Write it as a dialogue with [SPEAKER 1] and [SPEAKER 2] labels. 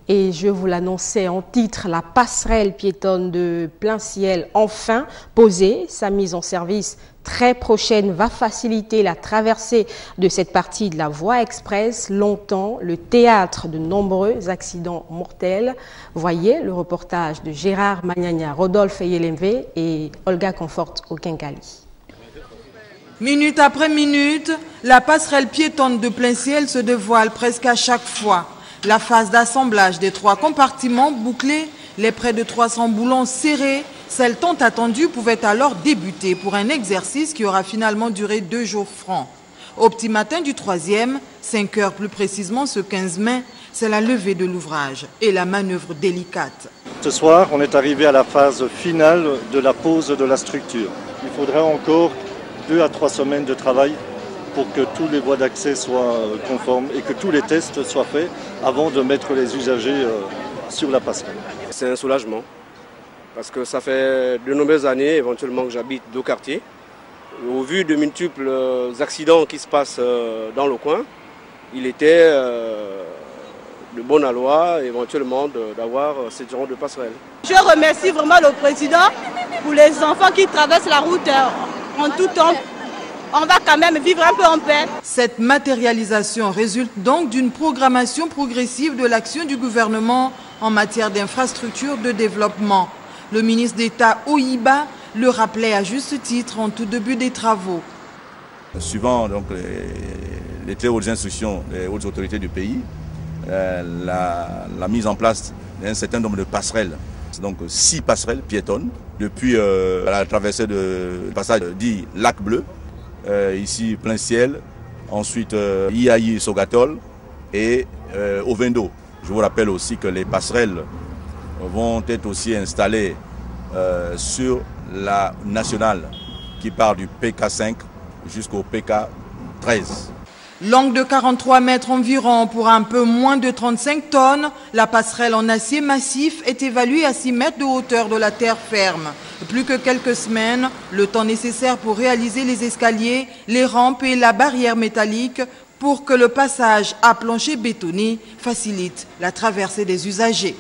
[SPEAKER 1] Et je vous l'annonçais en titre, la passerelle piétonne de plein ciel enfin posée. Sa mise en service très prochaine va faciliter la traversée de cette partie de la voie express, longtemps le théâtre de nombreux accidents mortels. Voyez le reportage de Gérard Magnagna, Rodolphe Yelemve et Olga Confort au Kinkali.
[SPEAKER 2] Minute après minute, la passerelle piétonne de plein ciel se dévoile presque à chaque fois. La phase d'assemblage des 3 compartiments bouclés, les près de 300 boulons serrés, celle tant attendue pouvait alors débuter pour un exercice qui aura finalement duré 2 jours francs. Au petit matin du 3e, 5 heures plus précisément ce 15 mai, c'est la levée de l'ouvrage et la manœuvre délicate.
[SPEAKER 3] Ce soir, on est arrivé à la phase finale de la pose de la structure. Il faudra encore 2 à 3 semaines de travail pour que tous les voies d'accès soient conformes et que tous les tests soient faits avant de mettre les usagers sur la passerelle.
[SPEAKER 4] C'est un soulagement parce que ça fait de nombreuses années éventuellement que j'habite deux quartiers. Au vu de multiples accidents qui se passent dans le coin, il était de bonne loi éventuellement d'avoir ce genre de passerelle.
[SPEAKER 5] Je remercie vraiment le président pour les enfants qui traversent la route en tout temps. On va quand même vivre un peu en paix.
[SPEAKER 2] Cette matérialisation résulte donc d'une programmation progressive de l'action du gouvernement en matière d'infrastructures de développement. Le ministre d'État Oyiba le rappelait à juste titre en tout début des travaux.
[SPEAKER 6] Suivant donc, les très hautes instructions des hautes autorités du pays, la mise en place d'un certain nombre de passerelles, donc 6 passerelles piétonnes, depuis la traversée de passage dit Lac Bleu, ici plein ciel, ensuite Iayi Sogatol et Ovendo. Je vous rappelle aussi que les passerelles vont être aussi installées sur la nationale qui part du PK5 jusqu'au PK13.
[SPEAKER 2] Longue de 43 mètres environ pour un peu moins de 35 tonnes, la passerelle en acier massif est évaluée à 6 mètres de hauteur de la terre ferme. Plus que quelques semaines, le temps nécessaire pour réaliser les escaliers, les rampes et la barrière métallique pour que le passage à plancher bétonné facilite la traversée des usagers.